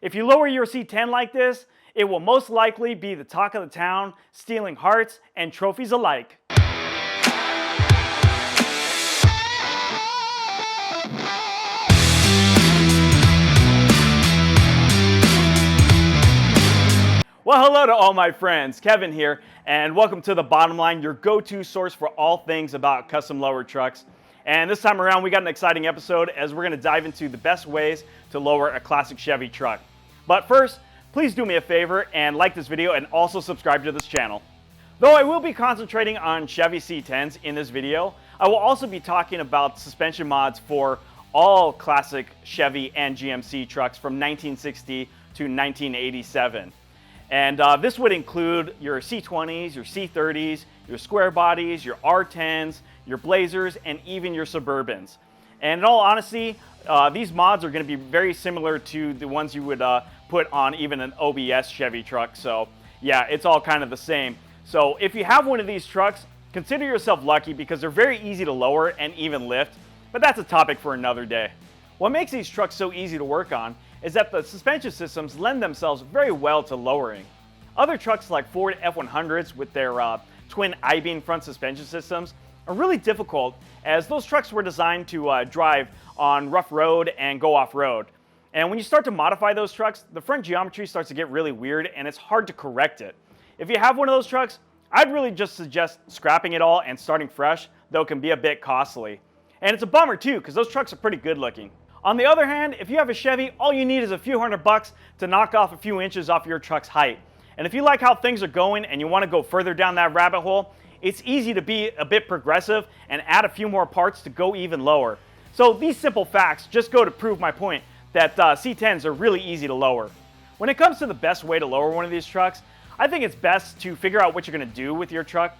If you lower your C10 like this, it will most likely be the talk of the town, stealing hearts and trophies alike. Well, hello to all my friends. Kevin here, and welcome to The Bottom Line, your go-to source for all things about custom lower trucks. And this time around, we got an exciting episode as we're going to dive into the best ways to lower a classic Chevy truck. But first, please do me a favor and like this video and also subscribe to this channel. Though I will be concentrating on Chevy C10s in this video, I will also be talking about suspension mods for all classic Chevy and GMC trucks from 1960 to 1987. And this would include your C20s, your C30s, your square bodies, your R10s, your Blazers, and even your Suburbans. And in all honesty, these mods are going to be very similar to the ones you would put on even an OBS Chevy truck. So yeah, it's all kind of the same. So if you have one of these trucks, consider yourself lucky because they're very easy to lower and even lift, but that's a topic for another day. What makes these trucks so easy to work on is that the suspension systems lend themselves very well to lowering. Other trucks like Ford F100s with their twin I-beam front suspension systems are really difficult as those trucks were designed to drive on rough road and go off-road. And when you start to modify those trucks, the front geometry starts to get really weird and it's hard to correct it. If you have one of those trucks, I'd really just suggest scrapping it all and starting fresh, though it can be a bit costly. And it's a bummer too, because those trucks are pretty good looking. On the other hand, if you have a Chevy, all you need is a few $100 to knock off a few inches off your truck's height. And if you like how things are going and you want to go further down that rabbit hole, it's easy to be a bit progressive and add a few more parts to go even lower. So these simple facts just go to prove my point that C10s are really easy to lower. When it comes to the best way to lower one of these trucks, I think it's best to figure out what you're going to do with your truck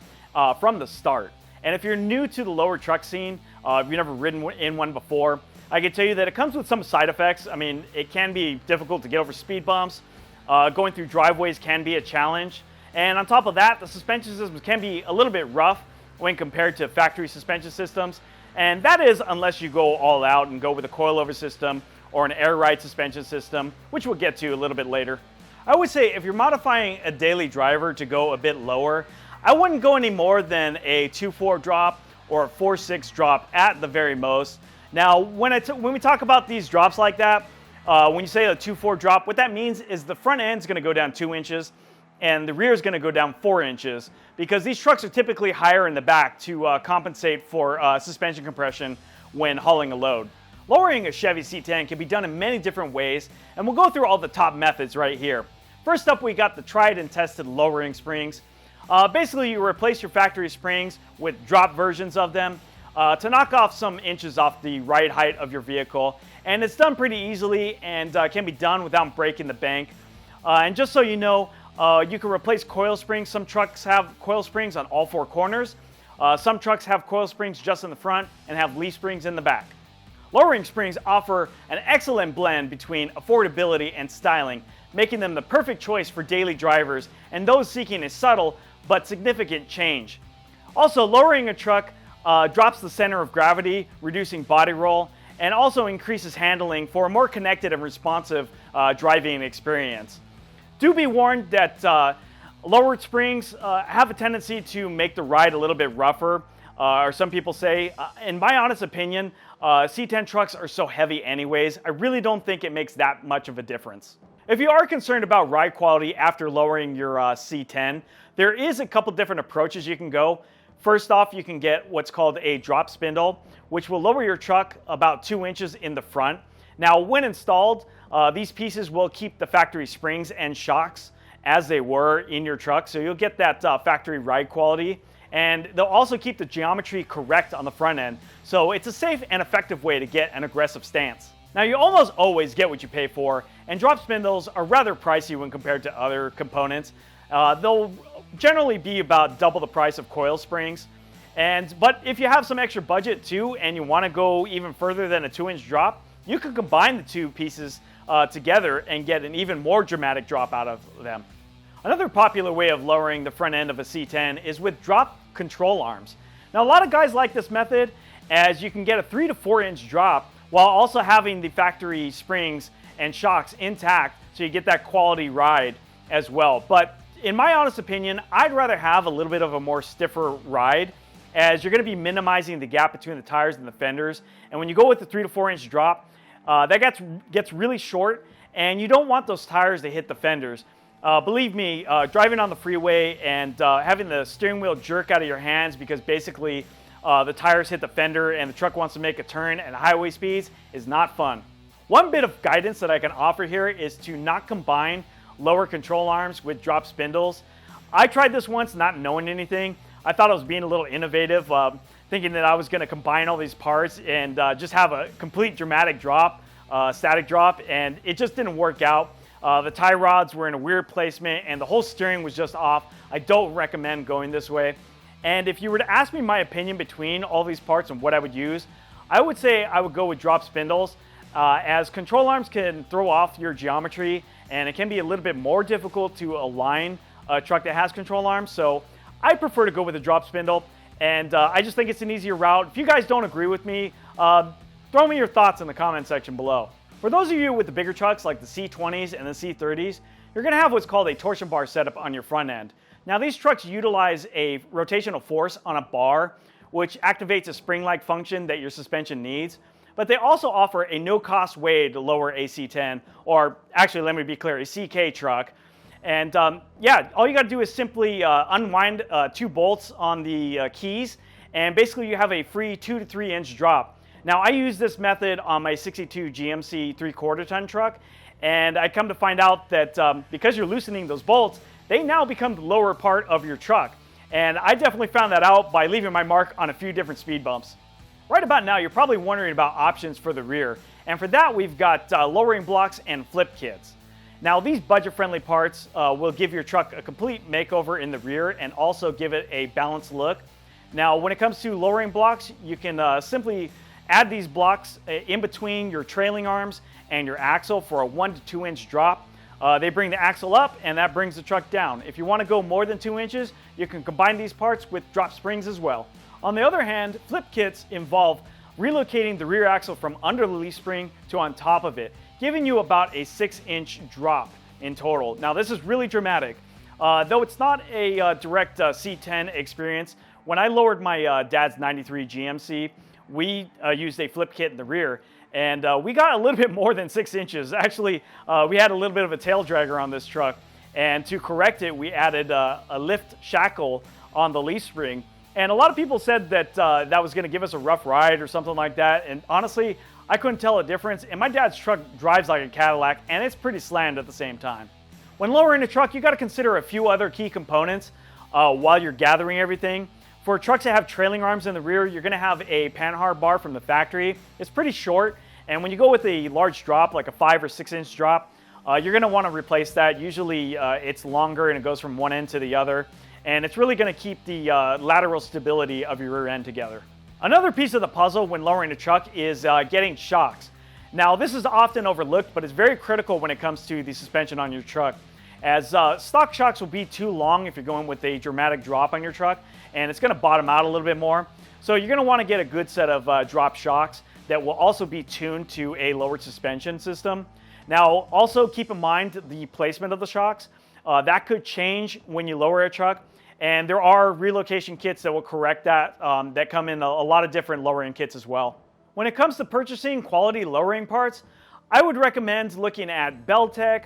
from the start. And if you're new to the lower truck scene, if you've never ridden in one before, I can tell you that it comes with some side effects. I mean, it can be difficult to get over speed bumps. Going through driveways can be a challenge. And on top of that, the suspension systems can be a little bit rough when compared to factory suspension systems. And that is unless you go all out and go with a coil-over system or an air ride suspension system, which we'll get to a little bit later. I would say if you're modifying a daily driver to go a bit lower, I wouldn't go any more than a 2.4 drop or a 4.6 drop at the very most. Now, when we talk about these drops like that, when you say a 2.4 drop, what that means is the front end is going to go down 2 inches and the rear is going to go down 4 inches because these trucks are typically higher in the back to compensate for suspension compression when hauling a load. Lowering a Chevy C10 can be done in many different ways, and we'll go through all the top methods right here. First up, we got the tried and tested lowering springs. Basically, you replace your factory springs with drop versions of them to knock off some inches off the ride height of your vehicle. And it's done pretty easily and can be done without breaking the bank. And just so you know, you can replace coil springs. Some trucks have coil springs on all four corners. Some trucks have coil springs just in the front and have leaf springs in the back. Lowering springs offer an excellent blend between affordability and styling, making them the perfect choice for daily drivers and those seeking a subtle but significant change. Also, lowering a truck drops the center of gravity, reducing body roll, and also increases handling for a more connected and responsive driving experience. Do be warned that lowered springs have a tendency to make the ride a little bit rougher, or some people say. In my honest opinion, C10 trucks are so heavy anyways, I really don't think it makes that much of a difference. If you are concerned about ride quality after lowering your C10, there is a couple different approaches you can go. First off, you can get what's called a drop spindle, which will lower your truck about 2 inches in the front. Now, when installed, these pieces will keep the factory springs and shocks as they were in your truck, so you'll get that factory ride quality. And they'll also keep the geometry correct on the front end, so it's a safe and effective way to get an aggressive stance. Now, you almost always get what you pay for, and drop spindles are rather pricey when compared to other components. They'll generally be about double the price of coil springs. But if you have some extra budget too, and you want to go even further than a 2-inch drop, you can combine the two pieces together and get an even more dramatic drop out of them. Another popular way of lowering the front end of a C10 is with drop control arms. Now, a lot of guys like this method as you can get a 3 to 4 inch drop while also having the factory springs and shocks intact so you get that quality ride as well. But in my honest opinion, I'd rather have a little bit of a more stiffer ride, as you're going to be minimizing the gap between the tires and the fenders. And when you go with the 3 to 4 inch drop, that gets really short, and you don't want those tires to hit the fenders. Believe me, driving on the freeway and having the steering wheel jerk out of your hands because basically the tires hit the fender and the truck wants to make a turn at highway speeds is not fun. One bit of guidance that I can offer here is to not combine lower control arms with drop spindles. I tried this once not knowing anything. I thought I was being a little innovative, thinking that I was going to combine all these parts and just have a complete dramatic drop, static drop, and it just didn't work out. The tie rods were in a weird placement and the whole steering was just off. I don't recommend going this way. And if you were to ask me my opinion between all these parts and what I would use, I would say I would go with drop spindles, as control arms can throw off your geometry and it can be a little bit more difficult to align a truck that has control arms. So I prefer to go with a drop spindle, and I just think it's an easier route. If you guys don't agree with me, throw me your thoughts in the comment section below. For those of you with the bigger trucks like the C20s and the C30s, you're going to have what's called a torsion bar setup on your front end. Now these trucks utilize a rotational force on a bar, which activates a spring-like function that your suspension needs. But they also offer a no-cost way to lower a C10, or actually, let me be clear, a CK truck. And yeah, all you got to do is simply unwind 2 bolts on the keys, and basically you have a free 2 to 3 inch drop. Now I use this method on my 62 GMC 3/4 ton truck, and I come to find out that because you're loosening those bolts, they now become the lower part of your truck. And I definitely found that out by leaving my mark on a few different speed bumps. Right about now, you're probably wondering about options for the rear, and for that we've got lowering blocks and flip kits. Now these budget-friendly parts will give your truck a complete makeover in the rear and also give it a balanced look. Now when it comes to lowering blocks, you can simply add these blocks in between your trailing arms and your axle for a 1 to 2 inch drop. They bring the axle up and that brings the truck down. If you want to go more than 2 inches, you can combine these parts with drop springs as well. On the other hand, flip kits involve relocating the rear axle from under the leaf spring to on top of it, giving you about a 6 inch drop in total. Now this is really dramatic. Though it's not a direct C10 experience, when I lowered my dad's 93 GMC, we used a flip kit in the rear, and we got a little bit more than 6 inches. Actually, we had a little bit of a tail dragger on this truck, and to correct it, we added a lift shackle on the leaf spring. And a lot of people said that that was going to give us a rough ride or something like that, and honestly, I couldn't tell a difference. And my dad's truck drives like a Cadillac, and it's pretty slammed at the same time. When lowering a truck, you got to consider a few other key components while you're gathering everything. For trucks that have trailing arms in the rear, you're going to have a panhard bar from the factory. It's pretty short, and when you go with a large drop, like a 5 or 6 inch drop, you're going to want to replace that. Usually it's longer and it goes from one end to the other, and it's really going to keep the lateral stability of your rear end together. Another piece of the puzzle when lowering a truck is getting shocks. Now this is often overlooked, but it's very critical when it comes to the suspension on your truck, as stock shocks will be too long if you're going with a dramatic drop on your truck, and it's going to bottom out a little bit more. So you're going to want to get a good set of drop shocks that will also be tuned to a lowered suspension system. Now also keep in mind the placement of the shocks. That could change when you lower a truck, and there are relocation kits that will correct that, that come in a lot of different lowering kits as well. When it comes to purchasing quality lowering parts, I would recommend looking at Beltec,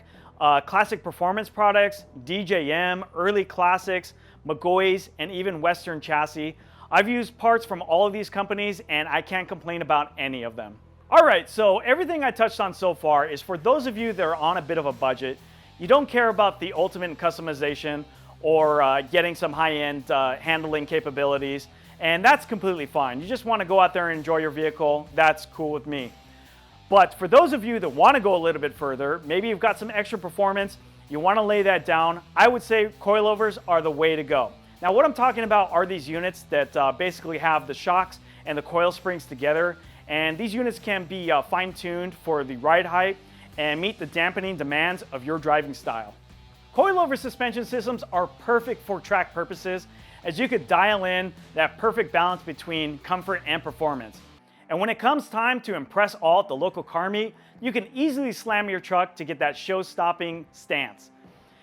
Classic Performance Products, DJM, Early Classics, McGoy's, and even Western Chassis. I've used parts from all of these companies and I can't complain about any of them. Alright, so everything I touched on so far is for those of you that are on a bit of a budget. You don't care about the ultimate customization or getting some high-end handling capabilities, and that's completely fine. You just want to go out there and enjoy your vehicle. That's cool with me. But for those of you that want to go a little bit further, maybe you've got some extra performance, you want to lay that down, I would say coilovers are the way to go. Now what I'm talking about are these units that basically have the shocks and the coil springs together, and these units can be fine-tuned for the ride height and meet the dampening demands of your driving style. Coilover suspension systems are perfect for track purposes, as you could dial in that perfect balance between comfort and performance. And when it comes time to impress all at the local car meet, you can easily slam your truck to get that show-stopping stance.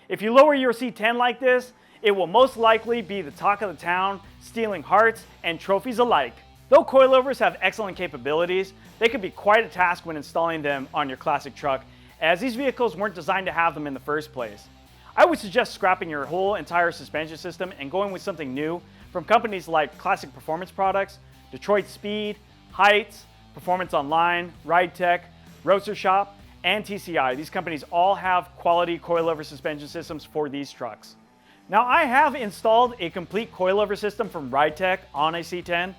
If you lower your C10 like this, it will most likely be the talk of the town, stealing hearts and trophies alike. Though coilovers have excellent capabilities, they can be quite a task when installing them on your classic truck, as these vehicles weren't designed to have them in the first place. I would suggest scrapping your whole entire suspension system and going with something new from companies like Classic Performance Products, Detroit Speed, Heights, Performance Online, Ride Tech, Roadster Shop, and TCI. These companies all have quality coilover suspension systems for these trucks. Now, I have installed a complete coilover system from Ride Tech on a C10,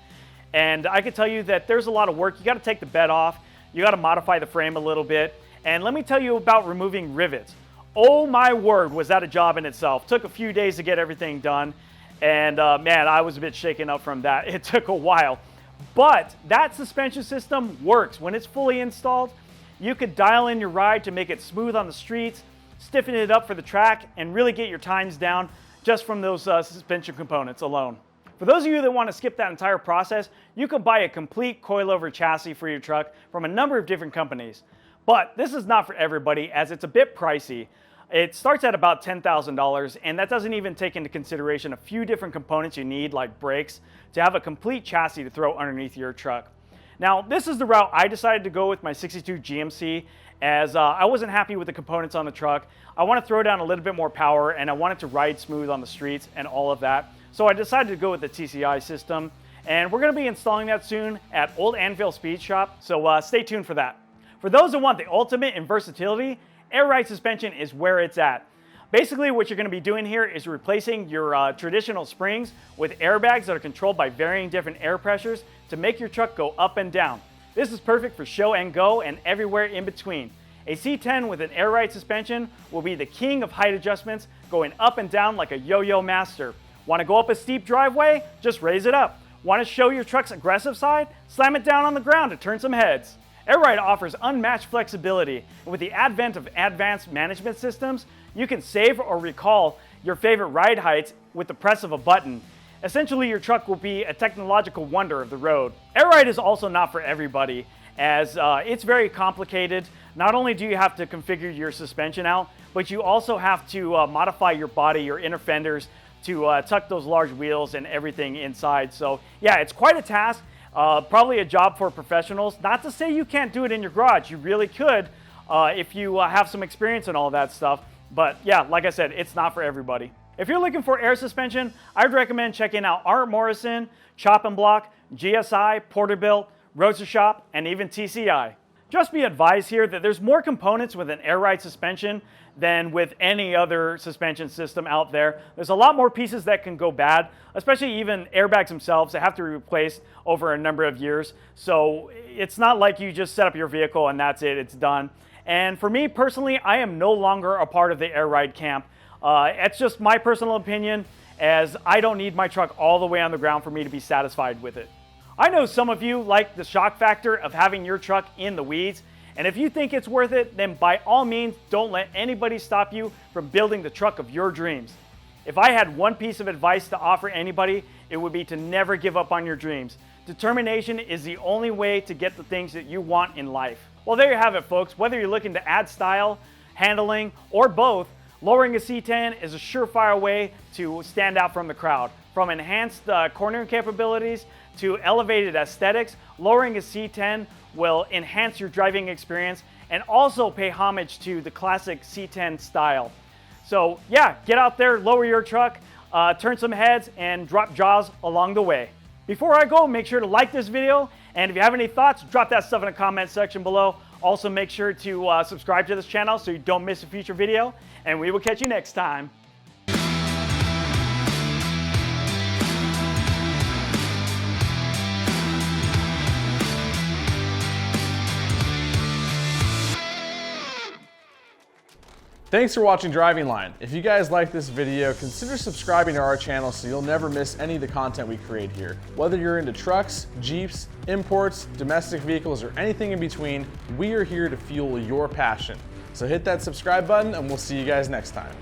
and I can tell you that there's a lot of work. You got to take the bed off, you got to modify the frame a little bit, and let me tell you about removing rivets. Oh my word, was that a job in itself. Took a few days to get everything done, and man, I was a bit shaken up from that. It took a while. But that suspension system works. When it's fully installed, you could dial in your ride to make it smooth on the streets, stiffen it up for the track, and really get your times down just from those suspension components alone. For those of you that want to skip that entire process, you can buy a complete coilover chassis for your truck from a number of different companies. But this is not for everybody, as it's a bit pricey. It starts at about $10,000, and that doesn't even take into consideration a few different components you need, like brakes, to have a complete chassis to throw underneath your truck. Now, this is the route I decided to go with my 62 GMC, as I wasn't happy with the components on the truck. I want to throw down a little bit more power, and I want it to ride smooth on the streets and all of that. So I decided to go with the TCI system, and we're going to be installing that soon at Old Anvil Speed Shop, so stay tuned for that. For those that want the ultimate in versatility, air ride suspension is where it's at. Basically, what you're going to be doing here is replacing your traditional springs with airbags that are controlled by varying different air pressures to make your truck go up and down. This is perfect for show and go and everywhere in between. A C10 with an air ride suspension will be the king of height adjustments, going up and down like a yo-yo master. Want to go up a steep driveway? Just raise it up. Want to show your truck's aggressive side? Slam it down on the ground to turn some heads. Air ride offers unmatched flexibility, and with the advent of advanced management systems, you can save or recall your favorite ride heights with the press of a button. Essentially, your truck will be a technological wonder of the road. Air ride is also not for everybody, as it's very complicated. Not only do you have to configure your suspension out, but you also have to modify your body, your inner fenders, to tuck those large wheels and everything inside. So yeah, it's quite a task. Probably a job for professionals. Not to say you can't do it in your garage. You really could if you have some experience in all that stuff. But yeah, like I said, it's not for everybody. If you're looking for air suspension, I'd recommend checking out Art Morrison, Chop and Block, GSI, Porterbuilt, Roadster Shop, and even TCI. Just be advised here that there's more components with an air ride suspension than with any other suspension system out there. There's a lot more pieces that can go bad, especially even airbags themselves that have to be replaced over a number of years. So it's not like you just set up your vehicle and that's it, it's done. And for me personally, I am no longer a part of the air ride camp. It's just my personal opinion, as I don't need my truck all the way on the ground for me to be satisfied with it. I know some of you like the shock factor of having your truck in the weeds, and if you think it's worth it, then by all means, don't let anybody stop you from building the truck of your dreams. If I had one piece of advice to offer anybody, it would be to never give up on your dreams. Determination is the only way to get the things that you want in life. Well, there you have it, folks. Whether you're looking to add style, handling, or both, lowering a C10 is a surefire way to stand out from the crowd. From enhanced cornering capabilities to elevated aesthetics, lowering a C10 will enhance your driving experience and also pay homage to the classic C10 style. So yeah, get out there, lower your truck, turn some heads, and drop jaws along the way. Before I go, make sure to like this video, and if you have any thoughts, drop that stuff in the comment section below. Also, make sure to subscribe to this channel so you don't miss a future video, and we will catch you next time. Thanks for watching Driving Line. If you guys like this video, consider subscribing to our channel so you'll never miss any of the content we create here. Whether you're into trucks, Jeeps, imports, domestic vehicles, or anything in between, we are here to fuel your passion. So hit that subscribe button and we'll see you guys next time.